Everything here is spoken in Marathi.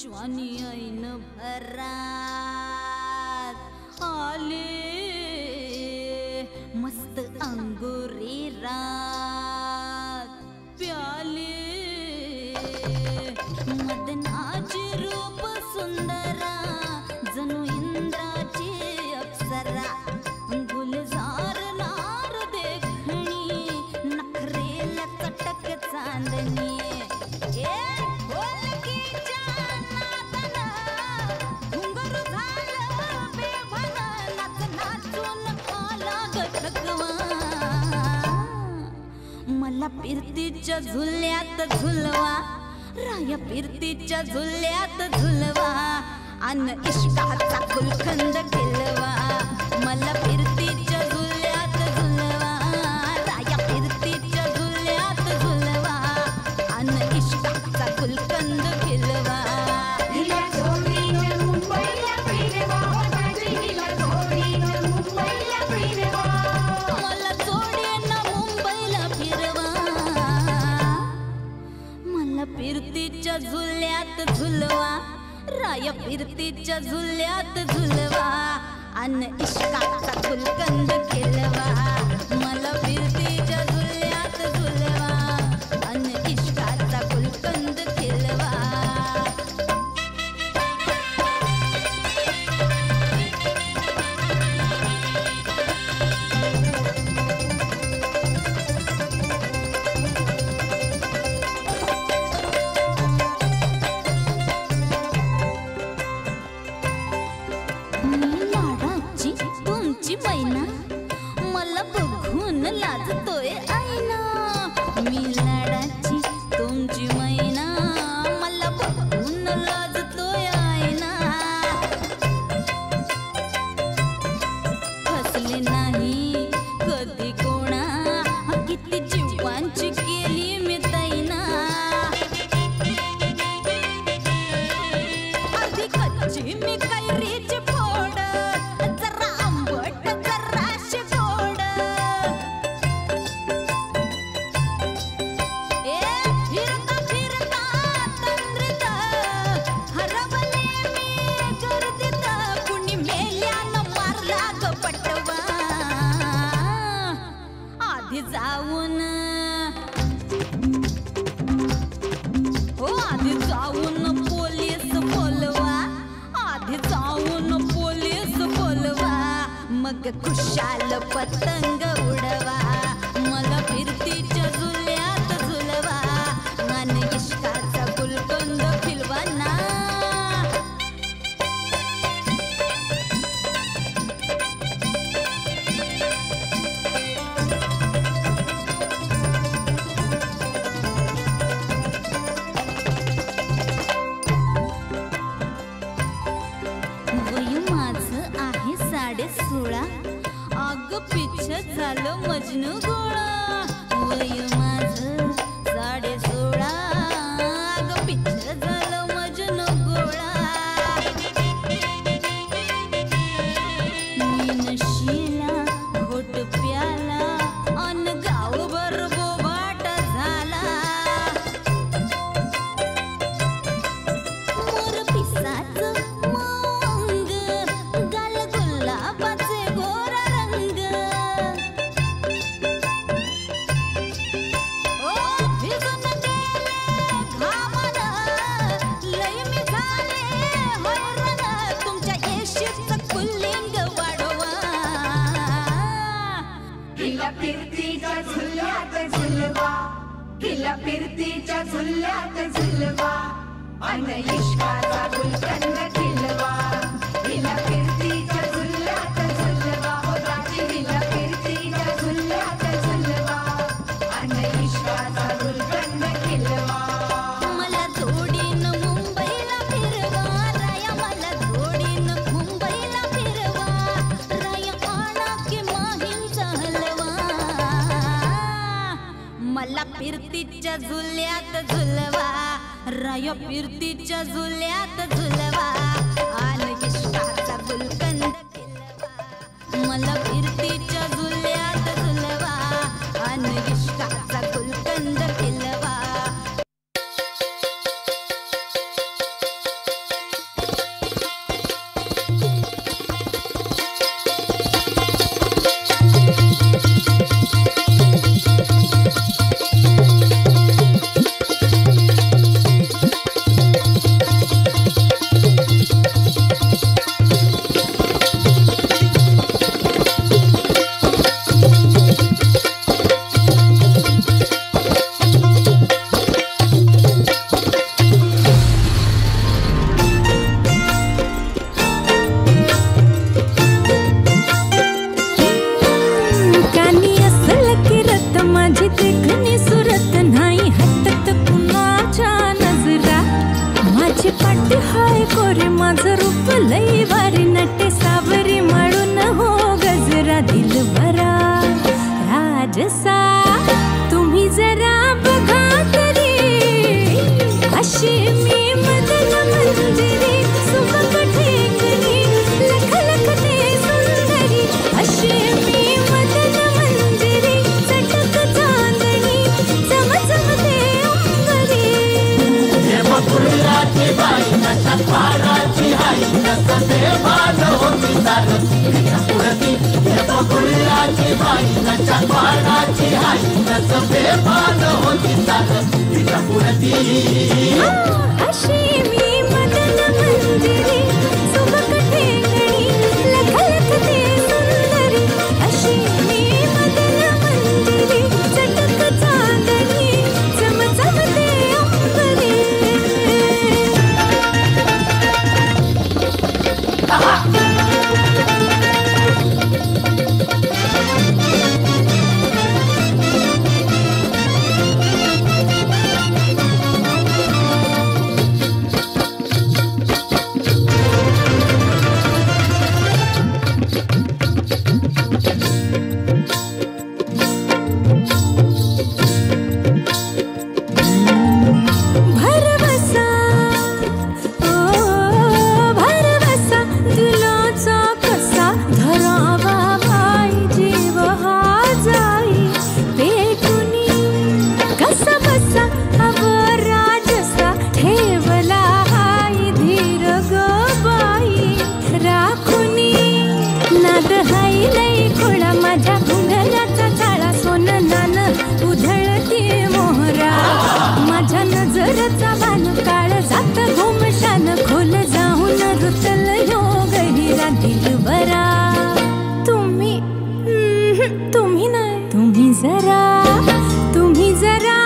विश्वानी ऐन भरात आले मस्त अंगुरी रात प्याले मदनाची रूप सुंदरा जणू इंद्राची अप्सरा गुलजार नार देखणी नखरेला चटक चांदणी मला फिरतीच्या झुल्यात झुलवा राया फिरतीच्या झुल्यात झुलवा अन इश्काचा गुलकंद खिलवा मला फिरतीच्या झुल्यात झुलवा राया फिरतीच्या झुल्यात झुलवा अन इश्काचा गुलकंद खिलवा फिरतीच्या झुल्यात झुलवा राया फिरतीच्या झुल्यात झुलवा अन इश्काचा गुलकंद खिलवा मला फिरतीच्या झुल्यात झुलवा अन इश्काचा गुलकंद खिलवा मैना मला बघून लाजतोय आईना मी लाडाची तुमची मैना मला बघून लाजतोय आईना फसले नाही कधी कोणा किती जीवांची केली मी तैना आधी कच्ची मी कैरीची फोड मग खुशाल पतंग उडवा मला फिरतीच्या झुल्यात झुलवा आणि इश्काचा गुलकंद खिलवा ना अग पिच्छ झालं मजनू गोळा वय माझं 16.5 अग पिच्छ झालं मजनू गोळा मी नशीला घोट प्याला अन गावभर बोबाट झाला मोर पिसाचं मौंग गाल गुलाबाचे गोरा रंग ओ भिजून गेले घामानं लय मी झाले हैराण तुमच्या येशीचं कुल्लिंग वाढवा हिला फिरतीच्या झुल्यात झुलवा हिला फिरतीच्या झुल्यात झुलवा अन इश्काचा गुलकंद खिलवा हिला फिरतीच्या झुल्यात झुलवा हो राजी हिला फिरतीच्या झुल्यात झुलवा अन इश्काचा गुलकंद खिलवा मला जोडीनं मुंबईला फिरवा राया मला जोडीनं मुंबईला फिरवा राया आणा की माहींचा हलवा मला फिरतीच्या झुल्यात झुलवा राया फिरतीच्या झुल्यात झुलवा आणि इश्काचा गुलकंद खिलवा मला फिरतीच्या झुल्यात झुलवा आणि इश्काचा गुलकंद खिलवा माझी देखणी सुरत नाही हटत कुणाच्या नजरा माझी पाटी हाय कोरे माझं रूप लई भारी नटे सावरी माळून हो गजरा दिलभरा राजसा तुम्ही जरा बघा तरी अशी मी मदन मंदिरी सुबक ठेकणी लख लखते सुंदरी अशी मी मदन मंदिरी चटक चांदणी चमचमते अंबरी हे बकुळाची बाई नशा पाराची हाय नसं बेभान होती सारथी पुढती हे बकुळाची बाई नशा पाराची हाय नसं बेभान होती सारथी पुढती अशी मी मदन मंदिरी सुबक ठेकणी लख लखते सुंदरी अशी मी मदन मंदिरी चटक चांदणी चमचमते अंबरी भरवसा ओ भरवसा दिलाचा कसा धरावा बाई जीव हा जाई पेटुनी कसा बसा अवराजसा ठेवला हाय धीर ग बाई राखुनी नाद हाय लई खोळा माझ्या घुंगराचा चाळा सोन नान उधळती मोहरा माझ्या नजरचा बाण काळ जात घुमशान खोल जाऊन रुतल योग हिरा दिलभरा तुम्ही नाही तुम्ही जरा